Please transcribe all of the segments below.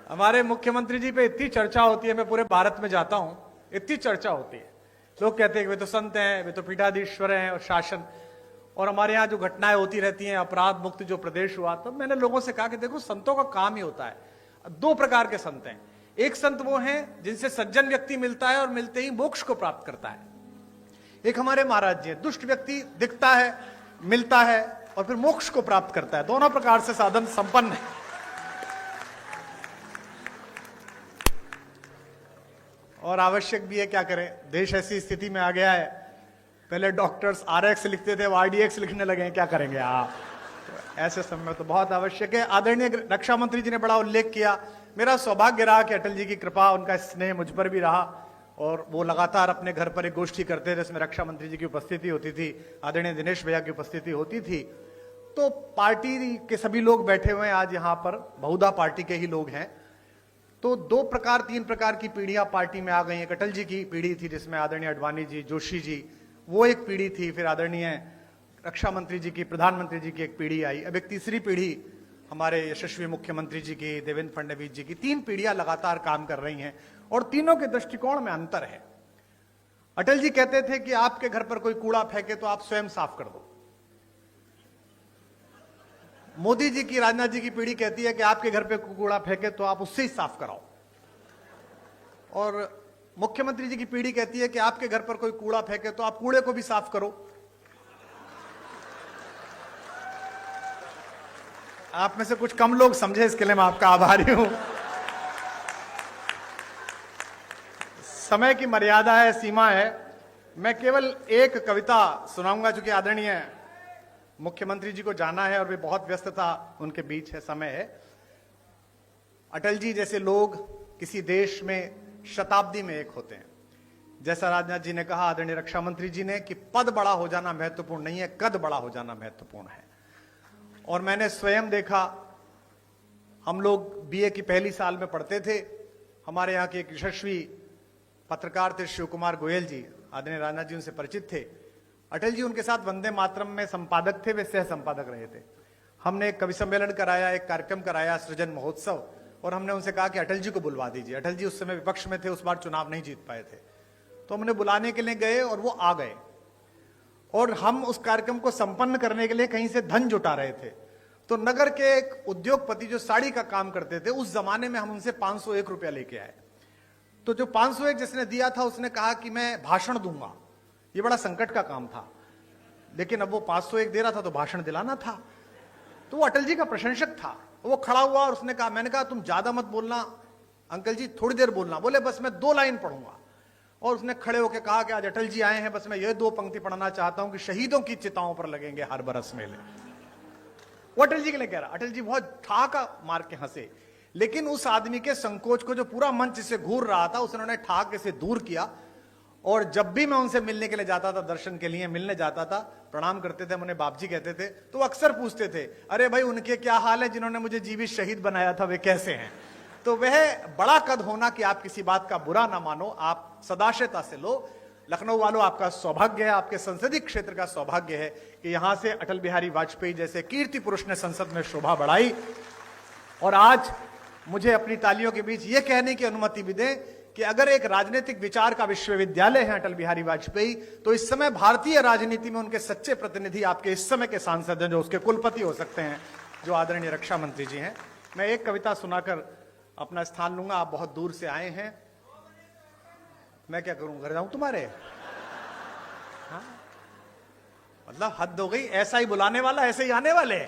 हमारे मुख्यमंत्री जी पे इतनी चर्चा होती है, मैं पूरे भारत में जाता हूं, इतनी चर्चा होती है। लोग कहते हैं कि वे तो संत हैं, वे तो पीठाधीश्वर हैं और शासन, और हमारे यहाँ जो घटनाएं होती रहती हैं, अपराध मुक्त जो प्रदेश हुआ। तो मैंने लोगों से कहा कि देखो, संतों का काम ही होता है। दो प्रकार के संत हैं। एक संत वो हैं जिनसे सज्जन व्यक्ति मिलता है और मिलते ही मोक्ष को प्राप्त करता है। एक हमारे महाराज जी हैं, दुष्ट व्यक्ति दिखता है, मिलता है और फिर मोक्ष को प्राप्त करता है। दोनों प्रकार से साधन संपन्न है। और आवश्यक भी है, क्या करें, देश ऐसी स्थिति में आ गया है। पहले डॉक्टर्स RX लिखते थे, वो RDX लिखने लगे हैं, क्या करेंगे आप। तो ऐसे समय में तो बहुत आवश्यक है। आदरणीय रक्षा मंत्री जी ने बड़ा उल्लेख किया। मेरा सौभाग्य रहा कि अटल जी की कृपा, उनका स्नेह मुझ पर भी रहा और वो लगातार अपने घर पर एक गोष्ठी करते थे, जिसमें रक्षा मंत्री जी की उपस्थिति होती थी, आदरणीय दिनेश भैया की उपस्थिति होती थी। तो पार्टी के सभी लोग बैठे हुए हैं आज यहाँ पर, बहुधा पार्टी के ही लोग हैं। तो तीन प्रकार की पीढ़ियां पार्टी में आ गई हैं। अटल जी की पीढ़ी थी जिसमें आदरणीय अडवाणी जी, जोशी जी, वो एक पीढ़ी थी। फिर आदरणीय रक्षा मंत्री जी की, प्रधानमंत्री जी की एक पीढ़ी आई। अब एक तीसरी पीढ़ी हमारे यशस्वी मुख्यमंत्री जी की, देवेंद्र फडणवीस जी की। तीन पीढ़ियां लगातार काम कर रही हैं और तीनों के दृष्टिकोण में अंतर है। अटल जी कहते थे कि आपके घर पर कोई कूड़ा फेंके तो आप स्वयं साफ कर दो। मोदी जी की, राजनाथ जी की पीढ़ी कहती है कि आपके घर पे कूड़ा फेंके तो आप उससे ही साफ कराओ। और मुख्यमंत्री जी की पीढ़ी कहती है कि आपके घर पर कोई कूड़ा फेंके तो आप कूड़े को भी साफ करो। आप में से कुछ कम लोग समझे, इसके लिए मैं आपका आभारी हूं। समय की मर्यादा है, सीमा है। मैं केवल एक कविता सुनाऊंगा, चूंकि आदरणीय मुख्यमंत्री जी को जाना है और वे बहुत व्यस्तता उनके बीच है, समय है। अटल जी जैसे लोग किसी देश में शताब्दी में एक होते हैं। जैसा राजनाथ जी ने कहा, आदरणीय रक्षा मंत्री जी ने, कि पद बड़ा हो जाना महत्वपूर्ण नहीं है, कद बड़ा हो जाना महत्वपूर्ण है। और मैंने स्वयं देखा, हम लोग BA की पहली साल में पढ़ते थे। हमारे यहाँ के एक यशस्वी पत्रकार थे शिव कुमार गोयल जी, आदरणीय राजनाथ जी उनसे परिचित थे। अटल जी उनके साथ वंदे मातरम में संपादक थे, वे सह संपादक रहे थे। हमने एक कवि सम्मेलन कराया, एक कार्यक्रम कराया, सृजन महोत्सव, और हमने उनसे कहा कि अटल जी को बुलवा दीजिए। अटल जी उस समय विपक्ष में थे, उस बार चुनाव नहीं जीत पाए थे। तो हमने बुलाने के लिए गए और वो आ गए, और हम उस कार्यक्रम को संपन्न करने के लिए कहीं से धन जुटा रहे थे। तो नगर के एक उद्योगपति जो साड़ी का काम करते थे, उस जमाने में हम उनसे 501 रुपया लेके आए। तो जो 501 जिसने दिया था, उसने कहा कि मैं भाषण दूंगा। ये बड़ा संकट का काम था, लेकिन अब वो 501 दे रहा था तो भाषण दिलाना था। तो वो अटल जी का प्रशंसक था। वो खड़ा हुआ और उसने कहा, मैंने कहा तुम ज्यादा मत बोलना अंकल जी, थोड़ी देर बोलना। बोले बस मैं 2 लाइन पढ़ूंगा। और उसने खड़े होकर कहा कि आज अटल जी आए हैं, बस मैं ये 2 पंक्ति पढ़ना चाहता हूं कि शहीदों की चिताओं पर लगेंगे हर बरस मेले। वो अटल जी के लिए कह रहा। अटल जी बहुत ठहाका मार के हंसे, लेकिन उस आदमी के संकोच को, जो पूरा मंच से घूर रहा था, उसने ठहाके से दूर किया। और जब भी मैं उनसे मिलने के लिए जाता था, दर्शन के लिए मिलने जाता था, प्रणाम करते थे, हम उन्हें बाप जी कहते थे, तो अक्सर पूछते थे, अरे भाई उनके क्या हाल है जिन्होंने मुझे जीवित शहीद बनाया था, वे कैसे हैं। तो वह बड़ा कद होना कि आप किसी बात का बुरा ना मानो, आप सदाशयता से लो। लखनऊ वालों, आपका सौभाग्य है, आपके संसदीय क्षेत्र का सौभाग्य है कि यहां से अटल बिहारी वाजपेयी जैसे कीर्ति पुरुष ने संसद में शोभा बढ़ाई। और आज मुझे अपनी तालियों के बीच यह कहने की अनुमति भी दें कि अगर एक राजनीतिक विचार का विश्वविद्यालय है अटल बिहारी वाजपेयी, तो इस समय भारतीय राजनीति में उनके सच्चे प्रतिनिधि आपके इस समय के सांसद हैं, जो उसके कुलपति हो सकते हैं, जो आदरणीय रक्षा मंत्री जी हैं। मैं एक कविता सुनाकर अपना स्थान लूंगा। आप बहुत दूर से आए हैं, मैं क्या करूं, घर जाऊं तुम्हारे? हाँ? मतलब हद हो गई, ऐसा ही बुलाने वाला ऐसे ही आने वाले।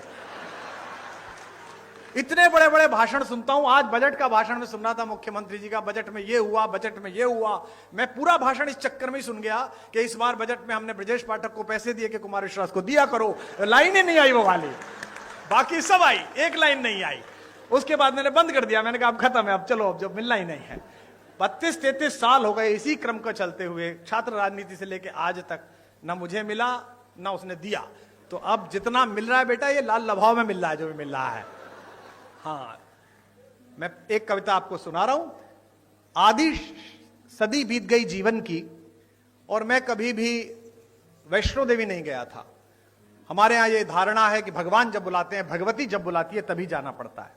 इतने बड़े बड़े भाषण सुनता हूं। आज बजट का भाषण में सुन रहा था मुख्यमंत्री जी का, बजट में ये हुआ, बजट में ये हुआ। मैं पूरा भाषण इस चक्कर में ही सुन गया कि इस बार बजट में हमने ब्रजेश पाठक को पैसे दिए कि कुमार विश्वास को दिया करो। लाइन ही नहीं आई वो वाली, बाकी सब आई, एक लाइन नहीं आई। उसके बाद मैंने बंद कर दिया, मैंने कहा अब खत्म है, अब चलो, अब जो मिलना ही नहीं है। 32-33 साल हो गए इसी क्रम को चलते हुए, छात्र राजनीति से लेकर आज तक ना मुझे मिला ना उसने दिया। तो अब जितना मिल रहा है बेटा, ये लाल लभाव में मिल रहा है जो भी मिल रहा है। हाँ, मैं एक कविता आपको सुना रहा हूं। आधी सदी बीत गई जीवन की और मैं कभी भी वैष्णो देवी नहीं गया था। हमारे यहां ये धारणा है कि भगवान जब बुलाते हैं, भगवती जब बुलाती है, तभी जाना पड़ता है,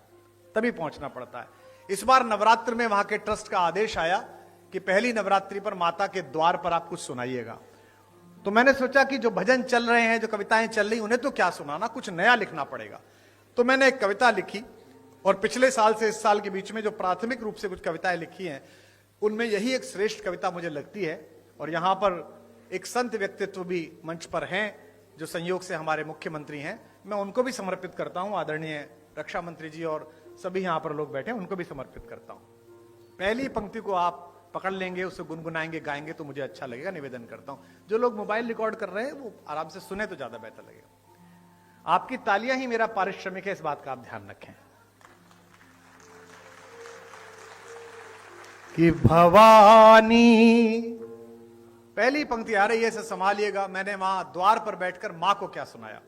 तभी पहुंचना पड़ता है। इस बार नवरात्र में वहां के ट्रस्ट का आदेश आया कि पहली नवरात्रि पर माता के द्वार पर आप कुछ सुनाइएगा। तो मैंने सोचा कि जो भजन चल रहे हैं, जो कविताएं चल रही, उन्हें तो क्या सुनाना, कुछ नया लिखना पड़ेगा। तो मैंने एक कविता लिखी और पिछले साल से इस साल के बीच में जो प्राथमिक रूप से कुछ कविताएं लिखी हैं, उनमें यही एक श्रेष्ठ कविता मुझे लगती है। और यहां पर एक संत व्यक्तित्व भी मंच पर हैं जो संयोग से हमारे मुख्यमंत्री हैं, मैं उनको भी समर्पित करता हूं। आदरणीय रक्षा मंत्री जी और सभी यहां पर लोग बैठे हैं, उनको भी समर्पित करता हूं। पहली पंक्ति को आप पकड़ लेंगे, उसे गुनगुनाएंगे, गाएंगे तो मुझे अच्छा लगेगा। निवेदन करता हूं जो लोग मोबाइल रिकॉर्ड कर रहे हैं वो आराम से सुने तो ज्यादा बेहतर लगेगा। आपकी तालियां ही मेरा पारिश्रमिक है, इस बात का आप ध्यान रखें। कि भवानी, पहली पंक्ति आ रही है, इसे संभालिएगा। मैंने वहां द्वार पर बैठकर मां को क्या सुनाया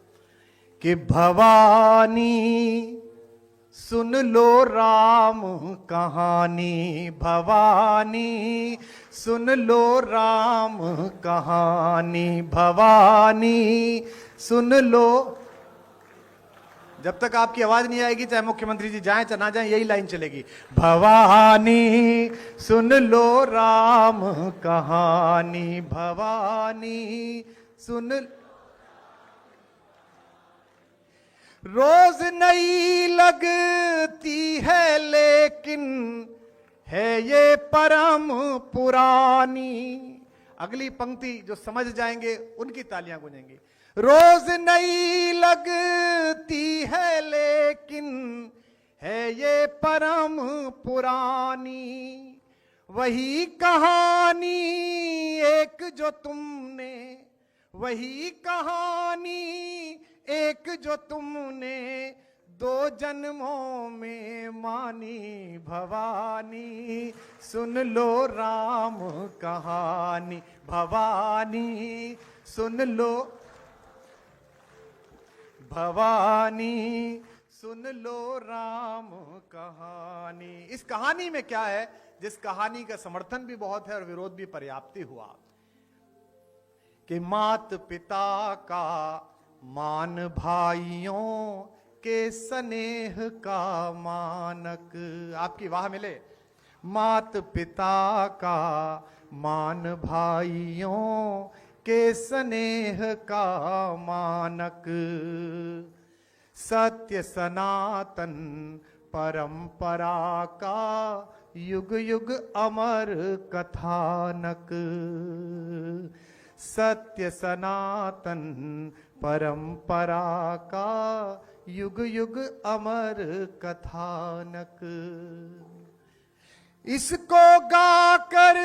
कि भवानी सुन लो राम कहानी, भवानी सुन लो राम कहानी, भवानी सुन लो। जब तक आपकी आवाज नहीं आएगी, चाहे मुख्यमंत्री जी जाएं चाहे ना जाएं, यही लाइन चलेगी। भवानी सुन लो राम कहानी, भवानी सुन। रोज नई लगती है लेकिन है ये परम पुरानी। अगली पंक्ति जो समझ जाएंगे उनकी तालियां गूंजेंगी। रोज नई लगती है लेकिन है ये परम पुरानी। वही कहानी एक जो तुमने, वही कहानी एक जो तुमने दो जन्मों में मानी। भवानी सुन लो राम कहानी, भवानी सुन लो, भवानी सुन लो राम कहानी। इस कहानी में क्या है, जिस कहानी का समर्थन भी बहुत है और विरोध भी पर्याप्त ही हुआ, कि मात पिता का मान भाइयों के स्नेह का मानक। आपकी वाह मिले। मात पिता का मान भाइयों के स्नेह का मानक। सत्य सनातन परंपरा का युग युग अमर कथानक। सत्य सनातन परंपरा का युग युग अमर कथानक। इसको गाकर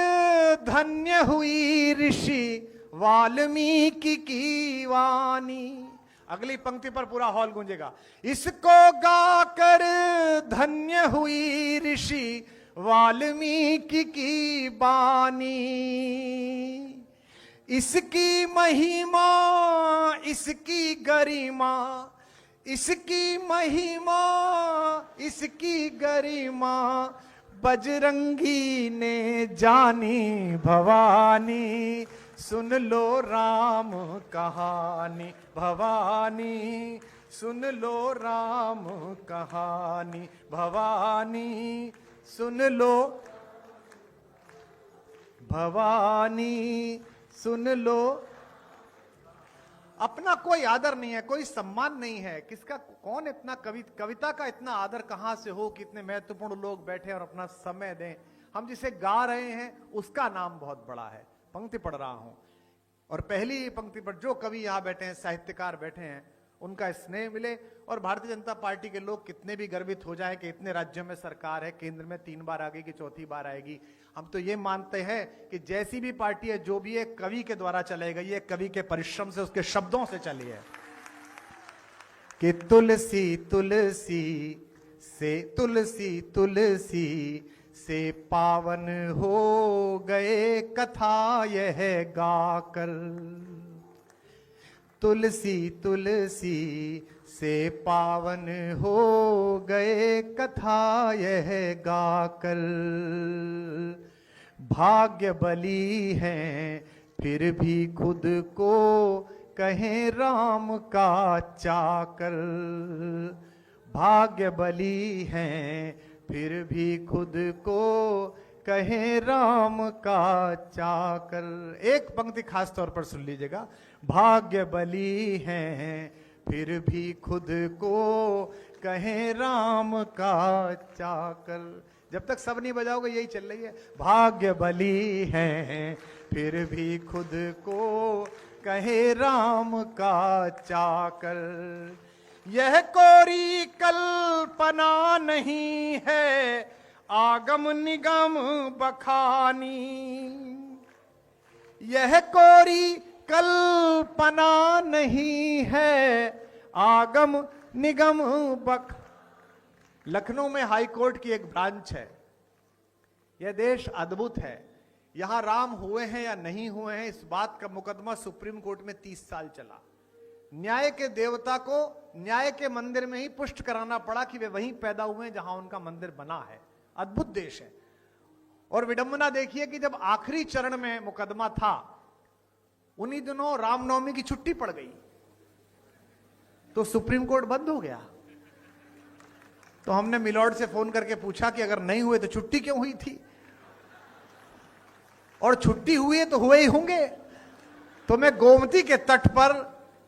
धन्य हुई ऋषि वाल्मीकि की वाणी। अगली पंक्ति पर पूरा हॉल गूंजेगा। इसको गाकर धन्य हुई ऋषि वाल्मीकि की वाणी। इसकी महिमा, इसकी गरिमा, इसकी महिमा, इसकी गरिमा बजरंगी ने जानी। भवानी सुन लो राम कहानी, भवानी सुन लो राम कहानी, भवानी सुन लो, भवानी सुन लो। अपना कोई आदर नहीं है, कोई सम्मान नहीं है। किसका, कौन इतना कविता का इतना आदर कहां से हो कि इतने महत्वपूर्ण लोग बैठे और अपना समय दें। हम जिसे गा रहे हैं उसका नाम बहुत बड़ा है। पंक्ति पढ़ रहा हूं और पहली पंक्ति पर जो कवि यहां बैठे हैं, साहित्यकार बैठे हैं, उनका स्नेह मिले। और भारतीय जनता पार्टी के लोग कितने भी गर्वित हो जाए कि इतने राज्यों में सरकार है, केंद्र में 3 बार आ गई कि 4थी बार आएगी, हम तो ये मानते हैं कि जैसी भी पार्टी है, जो भी है, कवि के द्वारा चलाई गई है, कवि के परिश्रम से, उसके शब्दों से चली है। कि तुलसी तुलसी से, तुलसी तुलसी से पावन हो गए कथा यह गाकर। तुलसी तुलसी से पावन हो गए कथा यह गाकर। भाग्य बली हैं फिर भी खुद को कहें राम का चाकर। भाग्य बली हैं फिर भी खुद को कहे राम का चाकर। एक पंक्ति खास तौर पर सुन लीजिएगा, भाग्य बली हैं फिर भी खुद को कहे राम का चाकर। जब तक सब नहीं बजाओगे यही चल रही है, भाग्य बली हैं फिर भी खुद को कहे राम का चाकर। यह कोरी कल्पना नहीं है आगम निगम बखानी। यह कोरी कल्पना नहीं है आगम निगम बख। लखनऊ में हाई कोर्ट की एक ब्रांच है। यह देश अद्भुत है। यहां राम हुए हैं या नहीं हुए हैं, इस बात का मुकदमा सुप्रीम कोर्ट में 30 साल चला। न्याय के देवता को न्याय के मंदिर में ही पुष्ट कराना पड़ा कि वे वहीं पैदा हुए हैं जहां उनका मंदिर बना है। अद्भुत देश है। और विडंबना देखिए कि जब आखिरी चरण में मुकदमा था, उन्हीं दिनों रामनवमी की छुट्टी पड़ गई, तो सुप्रीम कोर्ट बंद हो गया। तो हमने मिलॉर्ड से फोन करके पूछा कि अगर नहीं हुए तो छुट्टी क्यों हुई थी, और छुट्टी हुई है तो हुए ही होंगे। तो मैं गोमती के तट पर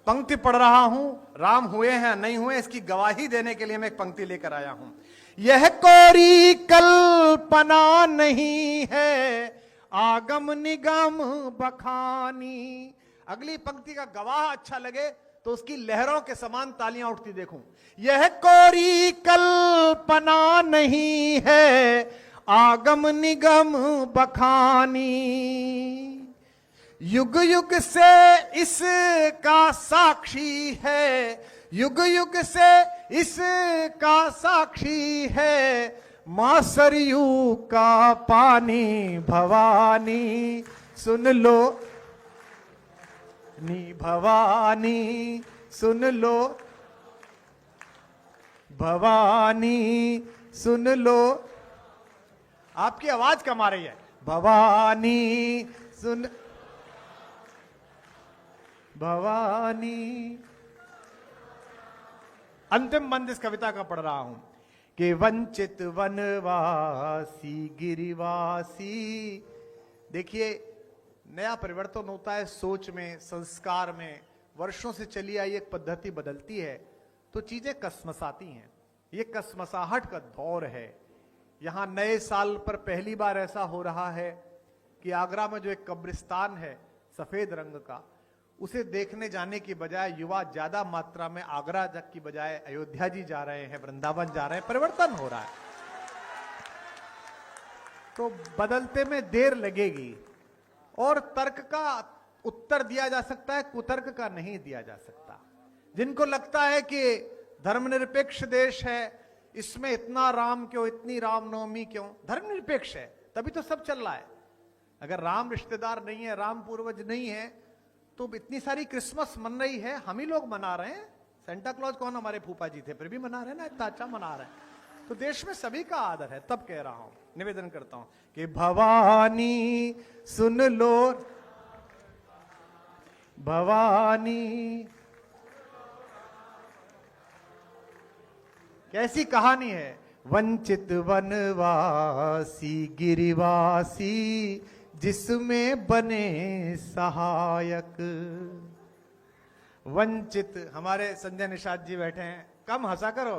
पंक्ति पढ़ रहा हूं, राम हुए हैं नहीं हुए इसकी गवाही देने के लिए मैं एक पंक्ति लेकर आया हूं। यह कोरी कल्पना नहीं है आगम निगम बखानी। अगली पंक्ति का गवाह अच्छा लगे तो उसकी लहरों के समान तालियां उठती देखूं। यह कोरी कल्पना नहीं है आगम निगम बखानी। युग युग से इसका साक्षी है, युग युग से इसका साक्षी है मां सरयू का पानी। भवानी सुन लो नी, भवानी सुन लो, भवानी सुन लो। आपकी आवाज कम आ रही है। भवानी सुन, भवानी। अंतिम बंद इस कविता का पढ़ रहा हूं कि वंचित वनवासी गिरिवासी। देखिए, नया परिवर्तन होता है सोच में, संस्कार में। वर्षों से चली आई एक पद्धति बदलती है तो चीजें कसमसाती हैं। ये कसमसाहट का दौर है। यहां नए साल पर पहली बार ऐसा हो रहा है कि आगरा में जो एक कब्रिस्तान है सफेद रंग का, उसे देखने जाने की बजाय युवा ज्यादा मात्रा में आगरा तक की बजाय अयोध्या जी जा रहे हैं, वृंदावन जा रहे हैं। परिवर्तन हो रहा है। तो बदलते में देर लगेगी और तर्क का उत्तर दिया जा सकता है, कुतर्क का नहीं दिया जा सकता। जिनको लगता है कि धर्मनिरपेक्ष देश है, इसमें इतना राम क्यों, इतनी रामनवमी क्यों, धर्मनिरपेक्ष है तभी तो सब चल रहा है। अगर राम रिश्तेदार नहीं है, राम पूर्वज नहीं है, तो इतनी सारी क्रिसमस मन रही है, हम ही लोग मना रहे हैं। सेंटा क्लॉज कौन हमारे फूफा जी थे, फिर भी मना रहे हैं ना, इतना अच्छा मना रहे हैं। तो देश में सभी का आदर है। तब कह रहा हूं, निवेदन करता हूं कि भवानी सुन लो, भवानी। कैसी कहानी है। वंचित वनवासी गिरिवासी जिसमें बने सहायक। वंचित, हमारे संजय निषाद जी बैठे हैं, कम हंसा करो।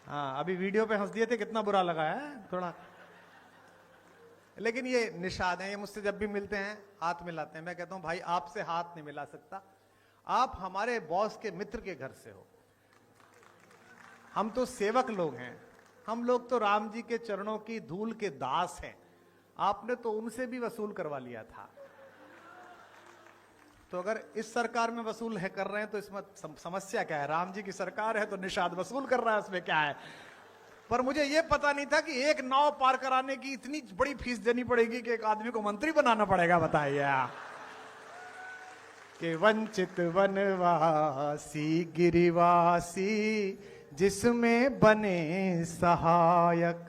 हाँ, अभी वीडियो पे हंस दिए थे, कितना बुरा लगा है थोड़ा। लेकिन ये निषाद हैं, ये मुझसे जब भी मिलते हैं हाथ मिलाते हैं। मैं कहता हूं भाई आपसे हाथ नहीं मिला सकता, आप हमारे बॉस के मित्र के घर से हो। हम तो सेवक लोग हैं, हम लोग तो राम जी के चरणों की धूल के दास हैं। आपने तो उनसे भी वसूल करवा लिया था। तो अगर इस सरकार में वसूल है कर रहे हैं तो इसमें समस्या क्या है। राम जी की सरकार है तो निषाद वसूल कर रहा है, उसमें क्या है। पर मुझे यह पता नहीं था कि एक नाव पार कराने की इतनी बड़ी फीस देनी पड़ेगी कि एक आदमी को मंत्री बनाना पड़ेगा। बताइए कि वंचित वनवासी गिरिवासी जिसमें बने सहायक।